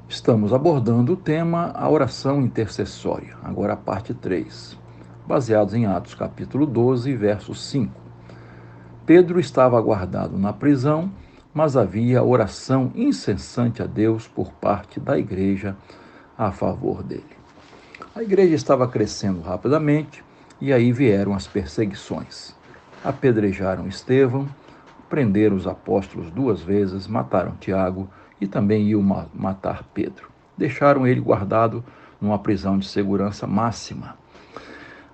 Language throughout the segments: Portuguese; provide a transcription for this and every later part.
Estamos abordando o tema a oração intercessória, agora a parte 3, baseados em Atos capítulo 12, verso 5. Pedro estava guardado na prisão, mas havia oração incessante a Deus por parte da igreja a favor dele. A igreja estava crescendo rapidamente e aí vieram as perseguições. Apedrejaram Estevão, prenderam os apóstolos 2 vezes, mataram Tiago e também iam matar Pedro. Deixaram ele guardado numa prisão de segurança máxima.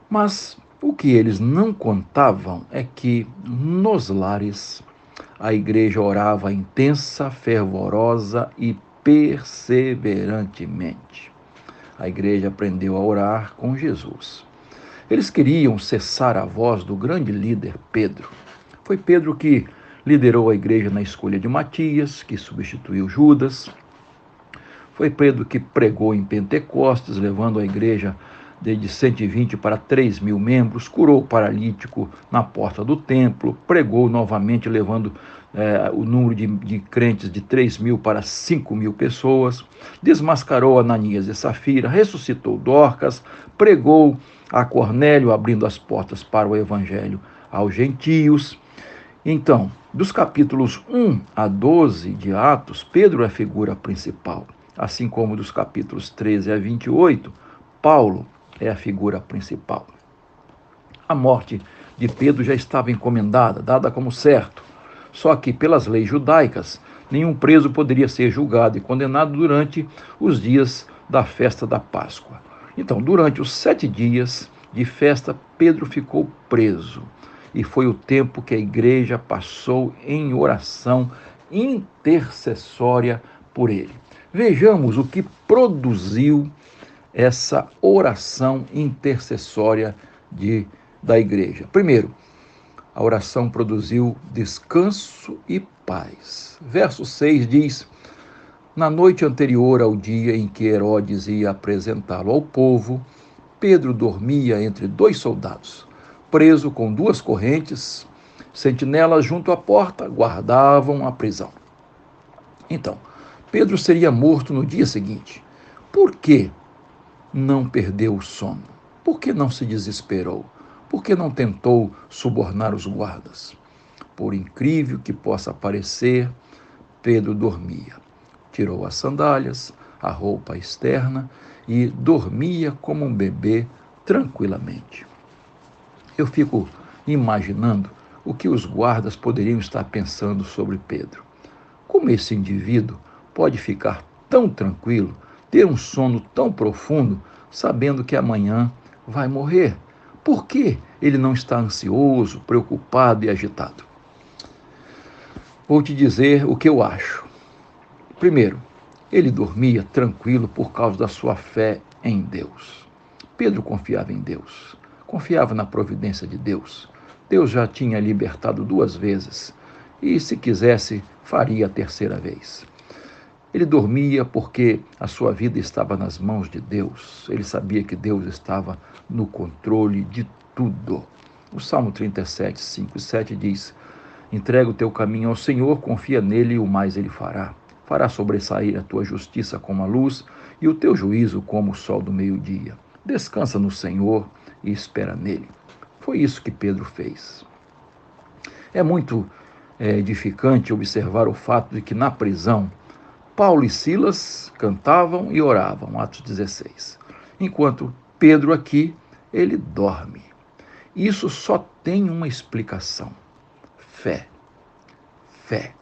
Mas o que eles não contavam é que nos lares a igreja orava intensa, fervorosa e perseverantemente. A igreja aprendeu a orar com Jesus. Eles queriam cessar a voz do grande líder Pedro. Foi Pedro que liderou a igreja na escolha de Matias, que substituiu Judas. Foi Pedro que pregou em Pentecostes, levando a igreja de 120 para 3.000 membros, curou o paralítico na porta do templo, pregou novamente, levando o número de crentes de 3.000 para 5.000 pessoas, desmascarou Ananias e Safira, ressuscitou Dorcas, pregou a Cornélio, abrindo as portas para o evangelho aos gentios. Então, dos capítulos 1 a 12 de Atos, Pedro é a figura principal, assim como dos capítulos 13 a 28, Paulo é a figura principal. A morte de Pedro já estava encomendada, dada como certo, só que pelas leis judaicas, nenhum preso poderia ser julgado e condenado durante os dias da festa da Páscoa. Então, durante os 7 dias de festa, Pedro ficou preso. E foi o tempo que a igreja passou em oração intercessória por ele. Vejamos o que produziu essa oração intercessória da igreja. Primeiro, a oração produziu descanso e paz. Verso 6 diz: na noite anterior ao dia em que Herodes ia apresentá-lo ao povo, Pedro dormia entre 2 soldados, preso com 2 correntes. Sentinelas junto à porta guardavam a prisão. Então, Pedro seria morto no dia seguinte. Por que não perdeu o sono? Por que não se desesperou? Por que não tentou subornar os guardas? Por incrível que possa parecer, Pedro dormia. Tirou as sandálias, a roupa externa e dormia como um bebê tranquilamente. Eu fico imaginando o que os guardas poderiam estar pensando sobre Pedro. Como esse indivíduo pode ficar tão tranquilo, ter um sono tão profundo, sabendo que amanhã vai morrer? Por que ele não está ansioso, preocupado e agitado? Vou te dizer o que eu acho. Primeiro, ele dormia tranquilo por causa da sua fé em Deus. Pedro confiava em Deus, confiava na providência de Deus. Deus já tinha libertado 2 vezes e, se quisesse, faria a 3ª vez. Ele dormia porque a sua vida estava nas mãos de Deus. Ele sabia que Deus estava no controle de tudo. O Salmo 37, 5 e 7 diz: entrega o teu caminho ao Senhor, confia nele e o mais ele fará. Fará sobressair a tua justiça como a luz e o teu juízo como o sol do meio-dia. Descansa no Senhor e espera nele. Foi isso que Pedro fez. É muito edificante observar o fato de que na prisão, Paulo e Silas cantavam e oravam, Atos 16. Enquanto Pedro aqui, ele dorme. Isso só tem uma explicação: fé. Fé.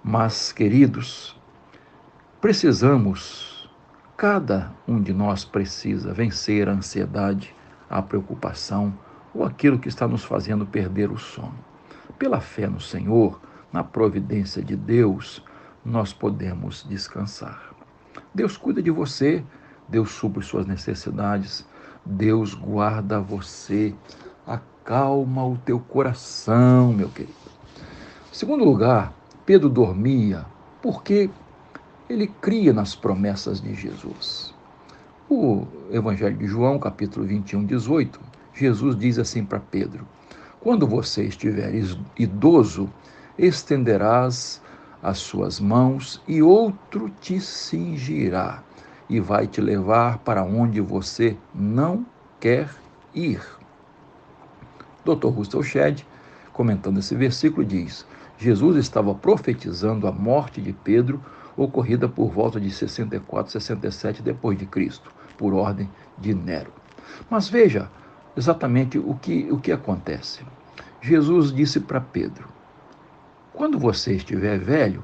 Mas, queridos, cada um de nós precisa vencer a ansiedade, a preocupação ou aquilo que está nos fazendo perder o sono. Pela fé no Senhor, na providência de Deus, nós podemos descansar. Deus cuida de você, Deus supre suas necessidades, Deus guarda você, acalma o teu coração, meu querido. Em segundo lugar, Pedro dormia porque ele cria nas promessas de Jesus. O Evangelho de João, capítulo 21, 18, Jesus diz assim para Pedro: quando você estiver idoso, estenderás as suas mãos e outro te cingirá e vai te levar para onde você não quer ir. Dr. Russell Shedd, comentando esse versículo, diz: Jesus estava profetizando a morte de Pedro, ocorrida por volta de 64, 67 depois de Cristo, por ordem de Nero. Mas veja exatamente o que acontece. Jesus disse para Pedro: quando você estiver velho,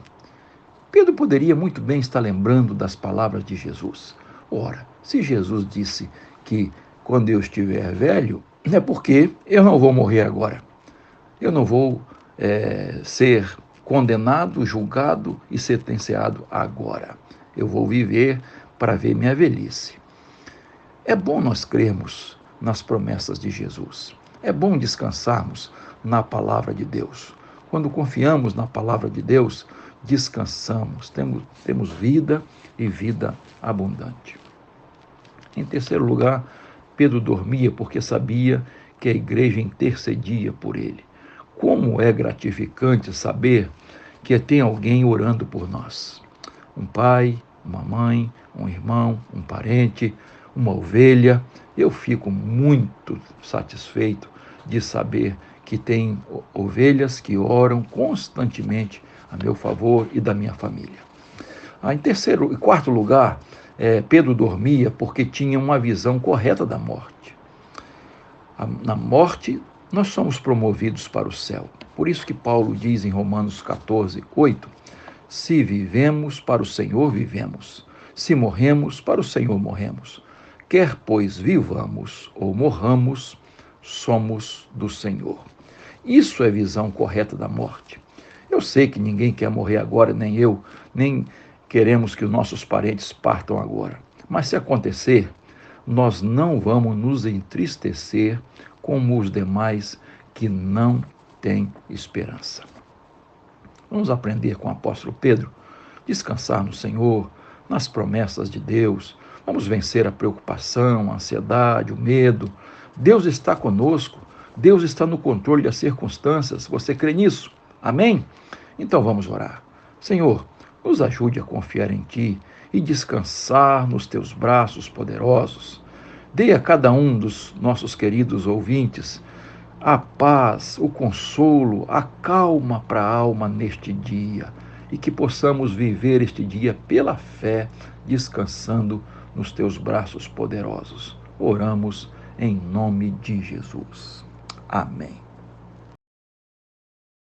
Pedro poderia muito bem estar lembrando das palavras de Jesus. Ora, se Jesus disse que quando eu estiver velho, é porque eu não vou morrer agora. Eu não vou ser condenado, julgado e sentenciado agora. Eu vou viver para ver minha velhice. É bom nós crermos nas promessas de Jesus. É bom descansarmos na palavra de Deus. Quando confiamos na palavra de Deus, descansamos, temos vida e vida abundante. Em terceiro lugar, Pedro dormia porque sabia que a igreja intercedia por ele. Como é gratificante saber que tem alguém orando por nós. Um pai, uma mãe, um irmão, um parente, uma ovelha. Eu fico muito satisfeito de saber que tem ovelhas que oram constantemente a meu favor e da minha família. Em quarto lugar, Pedro dormia porque tinha uma visão correta da morte. Na morte, nós somos promovidos para o céu. Por isso que Paulo diz em Romanos 14, 8, se vivemos, para o Senhor vivemos. Se morremos, para o Senhor morremos. Quer, pois, vivamos ou morramos, somos do Senhor. Isso é visão correta da morte. Eu sei que ninguém quer morrer agora, nem eu, nem queremos que os nossos parentes partam agora. Mas se acontecer, nós não vamos nos entristecer como os demais que não têm esperança. Vamos aprender com o apóstolo Pedro, descansar no Senhor, nas promessas de Deus. Vamos vencer a preocupação, a ansiedade, o medo. Deus está conosco, Deus está no controle das circunstâncias. Você crê nisso? Amém? Então vamos orar. Senhor, nos ajude a confiar em Ti e descansar nos Teus braços poderosos. Dê a cada um dos nossos queridos ouvintes a paz, o consolo, a calma para a alma neste dia e que possamos viver este dia pela fé, descansando nos Teus braços poderosos. Oramos em nome de Jesus. Amém.